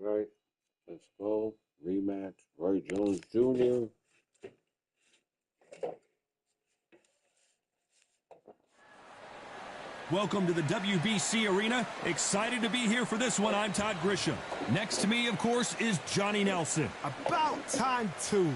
Right, let's go. Rematch, Roy Jones Jr. Welcome to the WBC Arena. Excited to be here for this one. I'm Todd Grisham. Next to me, of course, is Johnny Nelson. About time, too.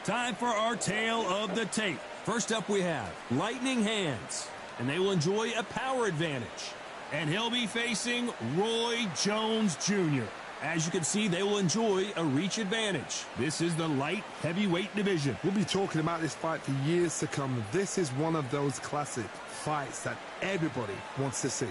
Time for our tale of the tape. First up, we have Lightning Hands, and they will enjoy a power advantage. And he'll be facing Roy Jones Jr. As you can see, they will enjoy a reach advantage. This is the light heavyweight division. We'll be talking about this fight for years to come. This is one of those classic fights that everybody wants to see.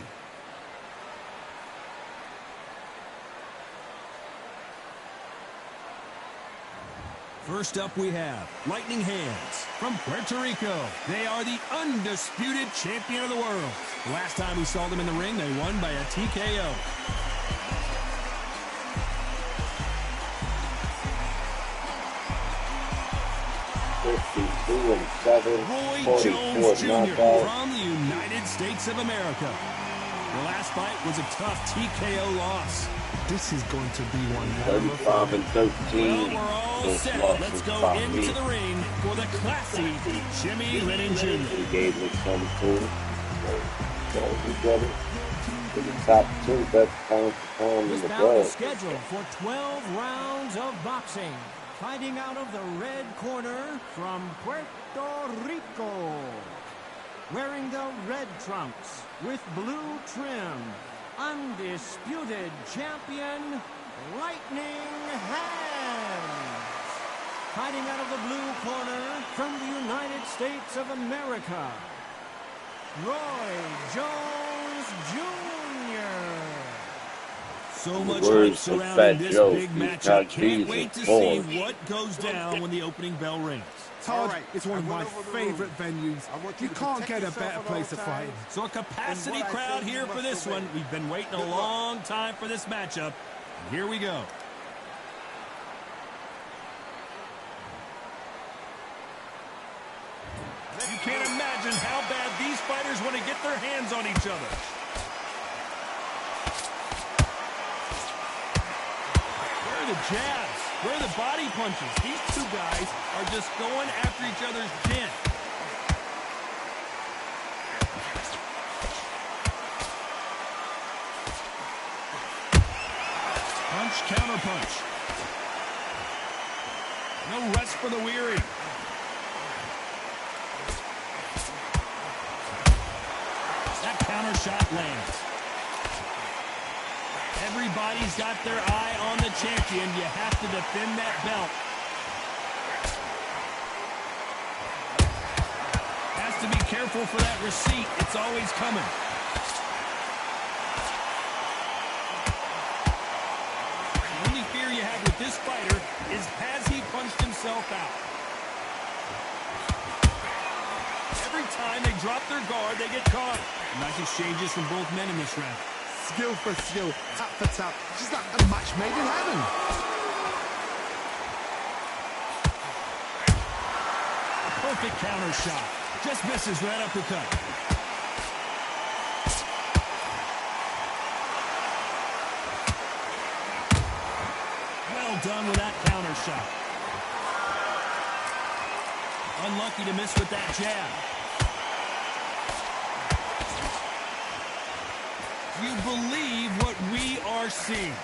First up, we have Lightning Hands from Puerto Rico. They are the undisputed champion of the world. Last time we saw them in the ring, they won by a TKO. 52-7, Roy Jones Jr. knockout. from the United States of America. The last fight was a tough TKO loss. This is going to be one. 35-13. Well, we're all set. Let's go into the ring for the classy Jimmy Lennon Jr. He gave me some too. So together to the top two best pound for pound in This the bout world. is scheduled for 12 rounds of boxing. Fighting out of the red corner from Puerto Rico. Wearing the red trunks with blue trim. Undisputed champion, Lightning Hands. Fighting out of the blue corner from the United States of America, Roy Jones Jr. So much hype Words of surrounding Fat this Joe. big He's matchup. got Can't wait to Jesus see born. what goes down when the opening bell rings. Todd, it's one of my favorite venues. You can't get a better place to fight. So a capacity crowd here for this one. We've been waiting a long time for this matchup. And here we go. You can't imagine how bad these fighters want to get their hands on each other. Where are the jabs? Where are the body punches? These two guys are just going after each other's chin. Punch, counter punch. No rest for the weary. That counter shot lands. Everybody's got their eye on the champion. You have to defend that belt. Has to be careful for that receipt. It's always coming. The only fear you have with this fighter is has he punched himself out? Every time they drop their guard, they get caught. Nice exchanges from both men in this round. Skill for skill, tap for tap, just like a match made in heaven. Perfect counter shot. Just misses right uppercut. Well done with that counter shot. Unlucky to miss with that jab. Do you believe what we are seeing?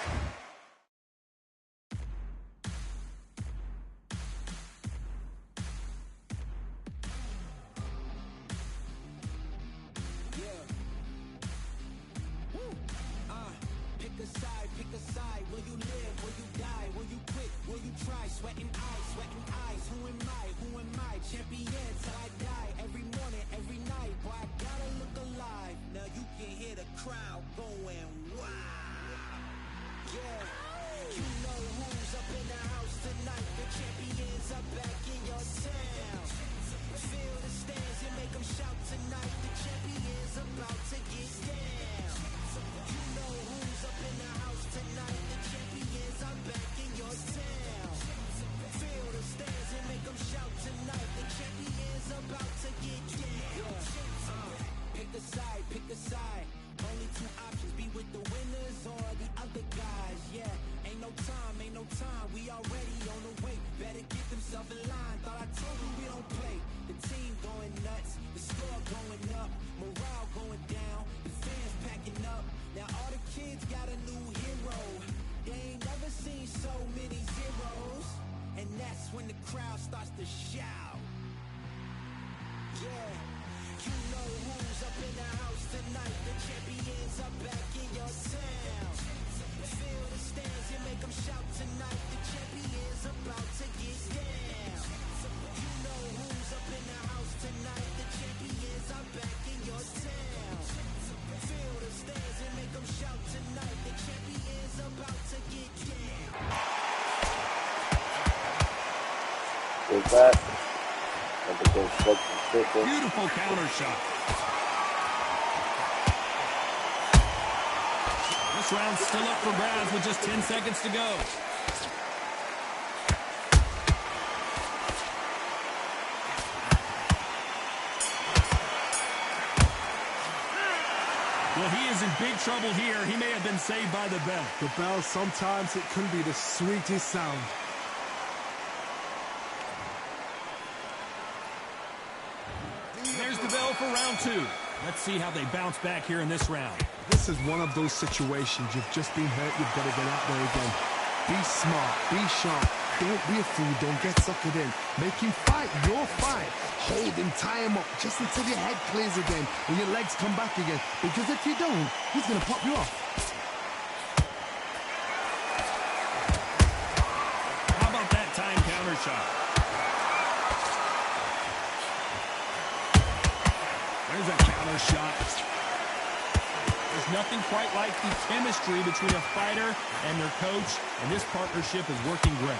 Pick a side. Will you live? Will you die? Will you quit? Will you try? Sweating eyes. Who am I? Champion till I die. Every morning, every night. Boy, I gotta look alive. Now you can hear the crowd going wow. Yeah. with that. I think they're substitute. Beautiful counter shot. This round's still up for grabs with just 10 seconds to go. Well, he is in big trouble here. He may have been saved by the bell. The bell, sometimes it can be the sweetest sound. There's the bell for round 2. Let's see how they bounce back here in this round. This is one of those situations you've just been hurt, you've got to get out there again. Be smart, be sharp, don't be a fool, don't get suckered in. Make him fight your fight. Hold him, tie him up, just until your head clears again and your legs come back again. Because if you don't, he's going to pop you off. How about that time counter shot? There's a counter shot. There's nothing quite like the chemistry between a fighter and their coach, and this partnership is working great.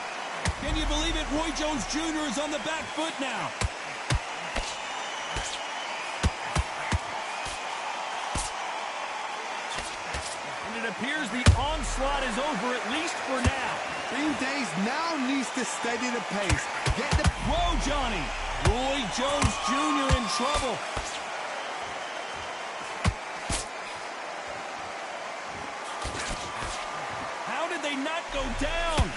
Can you believe it? Roy Jones Jr. is on the back foot now. And it appears the onslaught is over, at least for now. Green Days now needs to steady the pace. Get the... Whoa, Johnny! Roy Jones Jr. in trouble. How did they not go down?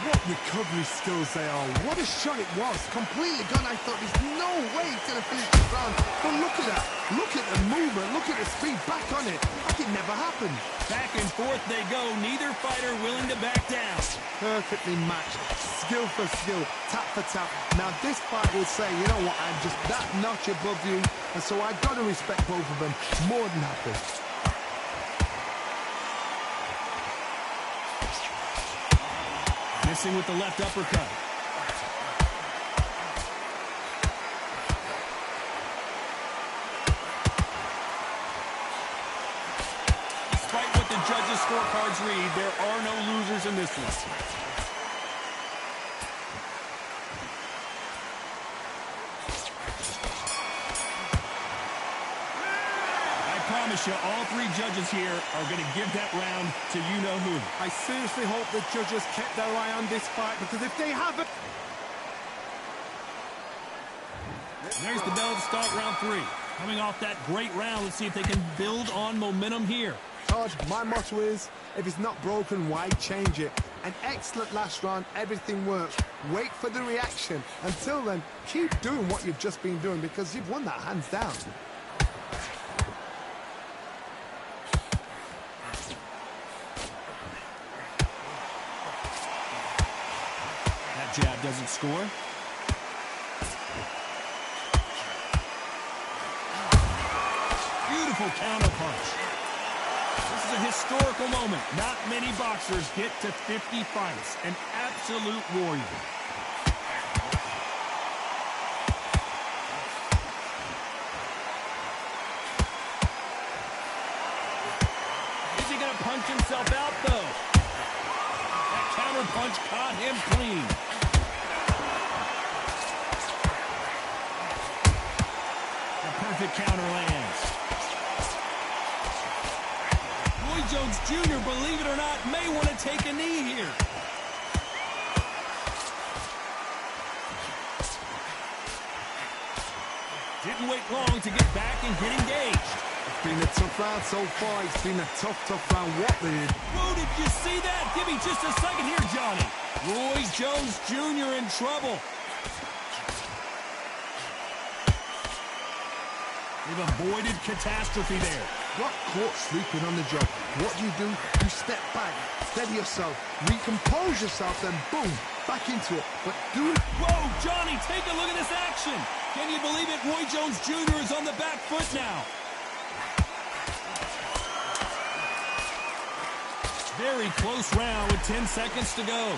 What recovery skills they are. What a shot it was. Completely gone. I thought there's no way he's going to finish this round. But look at that. Look at the movement. Look at the speed. Back on it. Like it never happened. Back and forth they go. Neither fighter willing to back down. Perfectly matched. Skill for skill. Tap for tap. Now this fight will say, you know what, I'm just that notch above you. And so I've got to respect both of them. More than happy. Missing with the left uppercut. Despite what the judges' scorecards read, there are no losers in this one. I promise you, all 3 judges here are going to give that round to you-know-who. I seriously hope the judges kept their eye on this fight, because if they haven't... There's the bell to start round 3. Coming off that great round, let's see if they can build on momentum here. Todd, my motto is, if it's not broken, why change it? An excellent last round, everything worked. Wait for the reaction. Until then, keep doing what you've just been doing, because you've won that hands down. That jab doesn't score. Beautiful counter punch. This is a historical moment. Not many boxers get to 50 fights. An absolute warrior. Is he going to punch himself out, though? That counter punch caught him clean. The perfect counter lands. Roy Jones Jr., believe it or not, may want to take a knee here. Didn't wait long to get back and get engaged. It's been a tough round so far. It's been a tough round. What they did. Whoa, did you see that? Give me just a second here, Johnny. Roy Jones Jr. in trouble. They've avoided catastrophe there. Got caught sleeping on the job. What do? You step back, steady yourself, recompose yourself, then boom, back into it. But do it. Whoa, Johnny, take a look at this action. Can you believe it? Roy Jones Jr. is on the back foot now. Very close round with 10 seconds to go.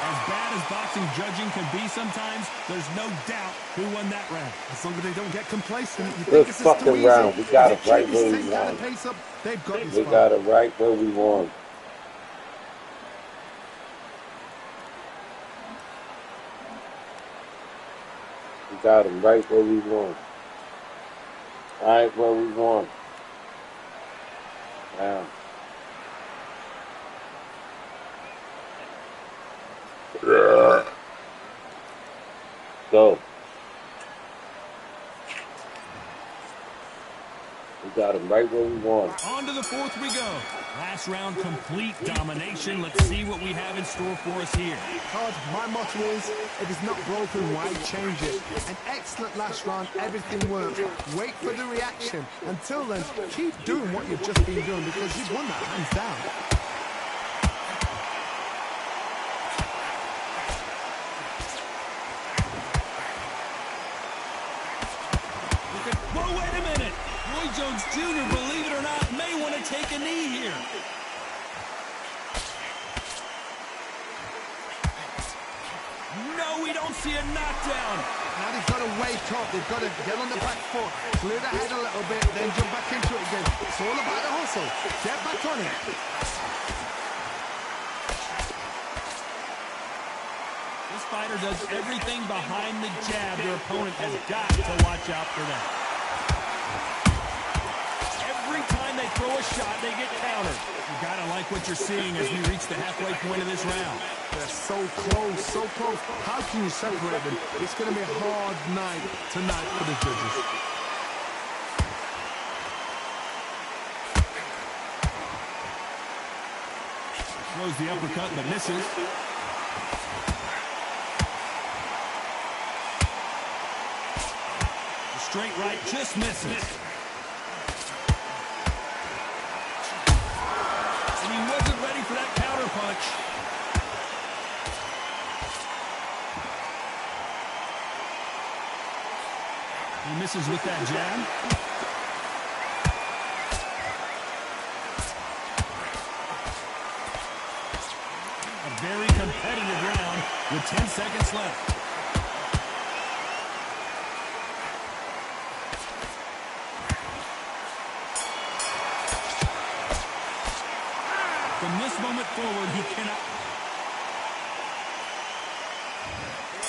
As bad bad as boxing judging can be sometimes, there's no doubt who won that round. As long as they don't get complacent, you Good think this is too fucking easy. round. We got it If they right keep where this we same kind of won. pace up, they've got this We fight. got it right where we won. We got him right where we won. Right where we won. Now. Go. We got him right where we won. On to the fourth we go. Last round, complete domination. Let's see what we have in store for us here. Todd, my motto is, if it's not broken, why change it? An excellent last round, everything worked. Wait for the reaction. Until then, keep doing what you've just been doing because you've won that hands down. Whoa, wait a minute. Roy Jones Jr., believe it or not, may want to take a knee here. No, we don't see a knockdown. Now they've got to wake up. They've got to get on the back foot, clear the head a little bit, then jump back into it again. It's all about the hustle. Get back on it. This fighter does everything behind the jab. Their opponent has got to watch out for that. Every time they throw a shot, they get countered. You gotta like what you're seeing as we reach the halfway point of this round. They're so close, so close. How can you separate them? It's going to be a hard night tonight for the judges. Throws the uppercut, but misses. The straight right just misses. And he wasn't ready for that counter punch. He misses with that jab. A very competitive round with 10 seconds left. From this moment forward, he cannot.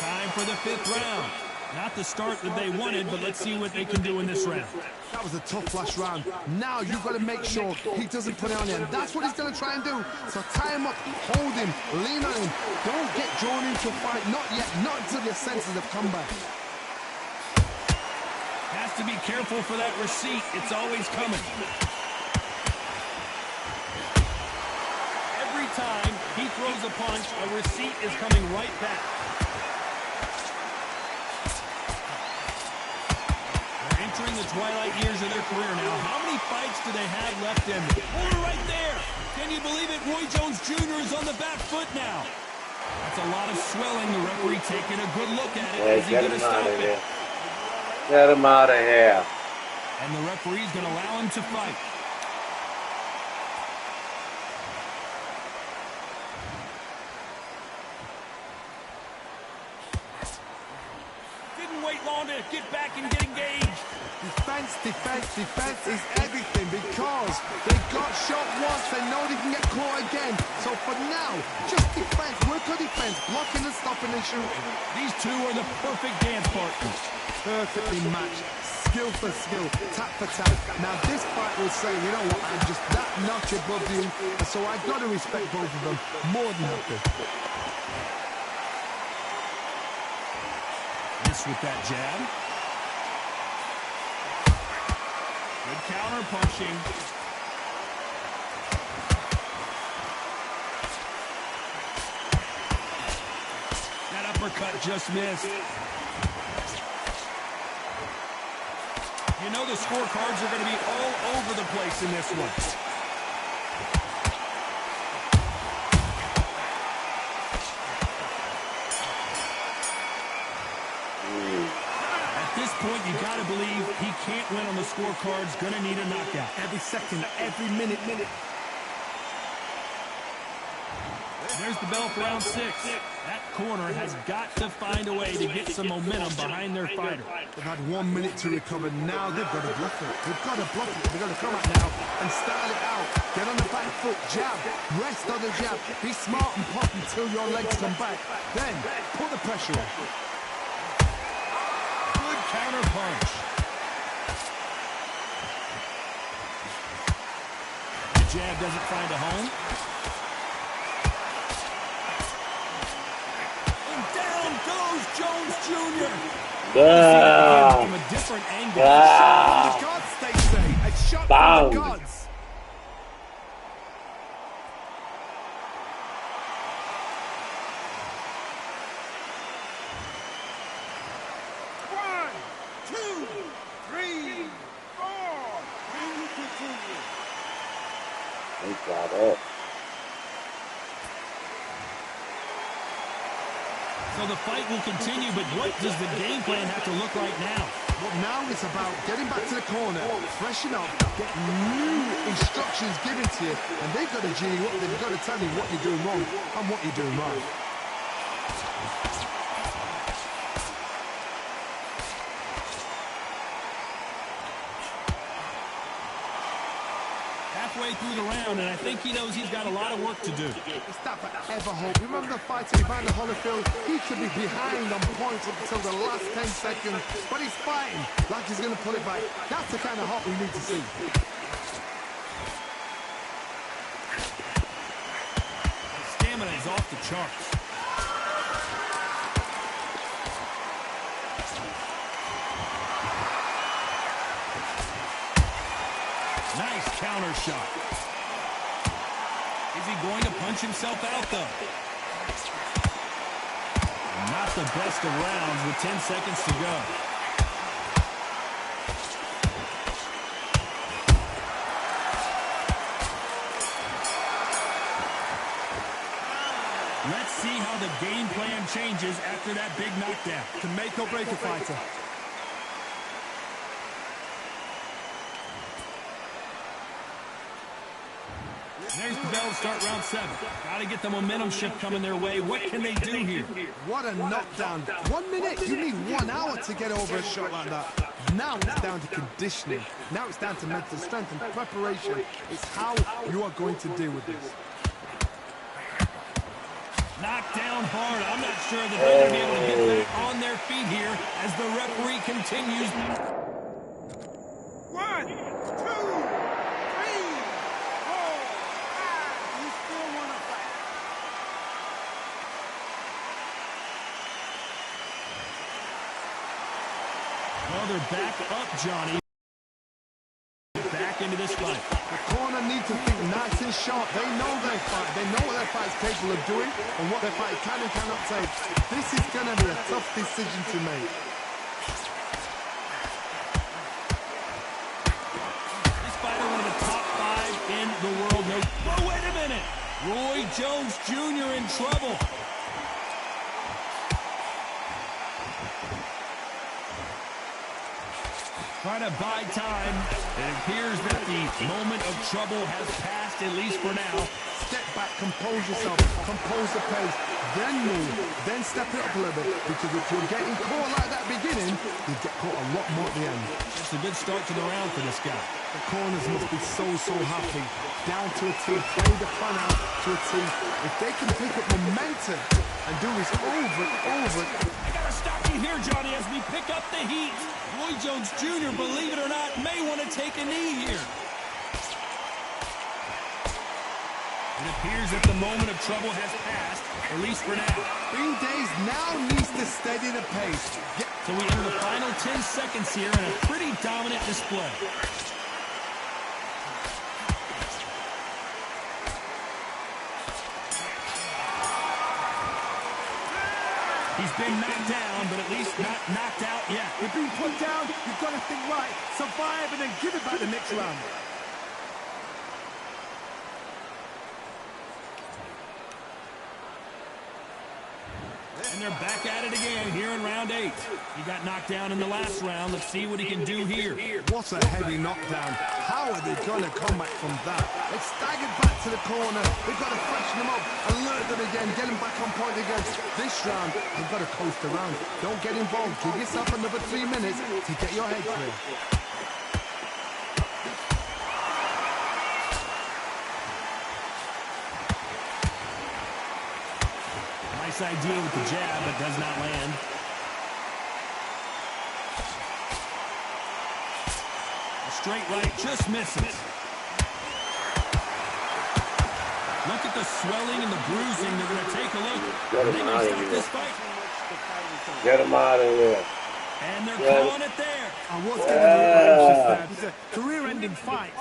Time for the fifth round. Not the start that they wanted, but let's see what they can do in this round. That was a tough last round. Now you've got to make sure he doesn't put it on you. That's what he's going to try and do. So tie him up, hold him, lean on him. Don't get drawn into a fight. Not yet. Not until your senses have come back. Has to be careful for that receipt. It's always coming. Every time he throws a punch, a receipt is coming right back. Entering the twilight years of their career now. How many fights do they have left in them? Oh, right there. Can you believe it? Roy Jones Jr. is on the back foot now. That's a lot of swelling. The referee taking a good look at it. Is he going to stop it? Get him out of here. And the referee's going to allow him to fight. Didn't wait long to get back and get engaged. Defense, defense, defense is everything because they got shot once. They know they can get caught again. So for now, just defense, work on defense, blocking and stopping and shooting. These two are the perfect dance partners. Perfectly matched, skill for skill, tap for tap. Now this fight will say, you know what, I'm just that notch above you, and so I got to respect both of them more than happy. Miss with that jab. Good counter punching. That uppercut just missed. You know the scorecards are going to be all over the place in this one. At this point, you got to believe he can't win on the scorecards. Going to need a knockout. Every second, every minute. There's the bell for round 6. That corner has got to find a way to get some momentum behind their fighter. They've had 1 minute to recover. Now they've got to bluff it. They've got to bluff it. They've got to come out now and style it out. Get on the back foot, jab, rest on the jab. Be smart and pop until your legs come back. Then put the pressure on. Good counter punch. The jab doesn't find a home. And down goes Jones Jr. From a different angle. The gods, they say. A shot from the gods. So the fight will continue, but what does the game plan have to look like now? Well, now it's about getting back to the corner, freshen up, get new instructions given to you, and they've got to G you up. They've got to tell you what you're doing wrong and what you're doing right. Halfway through the round, and I think he knows he's got a lot of work to do. It's that forever hope. Remember the fighter behind the Holyfield? He could be behind on points up until the last 10 seconds, but he's fighting like he's going to pull it back. That's the kind of hope we need to see. His stamina is off the charts. Nice counter shot. Is he going to punch himself out, though? Not the best of rounds with 10 seconds to go. Let's see how the game plan changes after that big knockdown. Can make or break a fighter. There's the bell to start round 7. Got to get the momentum shift coming their way. What can they do here? What a knockdown. 1 minute, you need 1 hour to get over a shot like that. Now it's down to conditioning. Now it's down to mental strength and preparation. It's how you are going to deal with this. Knocked down hard. I'm not sure that they're going to be able to get back on their feet here as the referee continues. 1, 2, 3, 4, 5. You still want to fight? Well, they're back up, Johnny. Back into this fight. The corner need to think nice and sharp. They know their fight. They know what their fight is capable of doing and what their fight can and cannot take. This is going to be a tough decision to make. This fighter, one of the top 5 in the world. No, oh, wait a minute. Roy Jones Jr. in trouble. Trying to buy time. It appears that the moment of trouble has passed, at least for now. Step back, compose yourself, compose the pace, then move, then step it up a little bit. Because if you're getting caught like that beginning, you get caught a lot more at the end. It's a good start to the round for this guy. The corners must be so happy. Down to a T, play the plan out to a T. If they can pick up momentum and do this over and over. I gotta stop you here, Johnny, as we pick up the heat. Roy Jones Jr., believe it or not, may want to take a knee here. It appears that the moment of trouble has passed, at least for now. Green Days now needs to steady the pace. So we enter the final 10 seconds here in a pretty dominant display. He's been knocked down, but at least not knocked out yet. You've been put down, you've got to think right, survive, and then give it back the next round. And And they're back at it again here in round 8. He got knocked down in the last round. Let's see what he can do here. What a heavy knockdown. How are they going to come back from that? They staggered back to the corner. They've got to freshen them up, alert them again, get them back on point again. This round, they've got to coast around. Don't get involved. Give yourself another 3 minutes to get your head clear. Nice idea with the jab, but does not land. A straight right just misses. Look at the swelling and the bruising. They're going to take a look. Get him They out may of stop here. this fight. Get him out of here. And they're Yeah. calling it there. I was getting a little anxious there. It's a career-ending fight.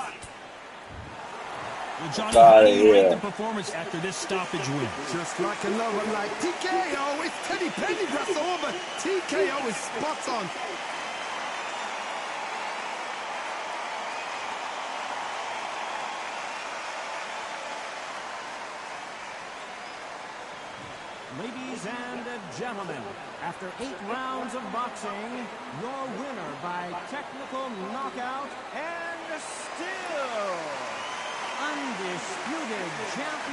Well, Johnny, Outta how do you rate here. the performance after this stoppage win? Just like another, like TKO. It's Teddy Pendergrass over. TKO is spot on. Ladies and gentlemen, after 8 rounds of boxing, your winner by technical knockout and still undisputed champion.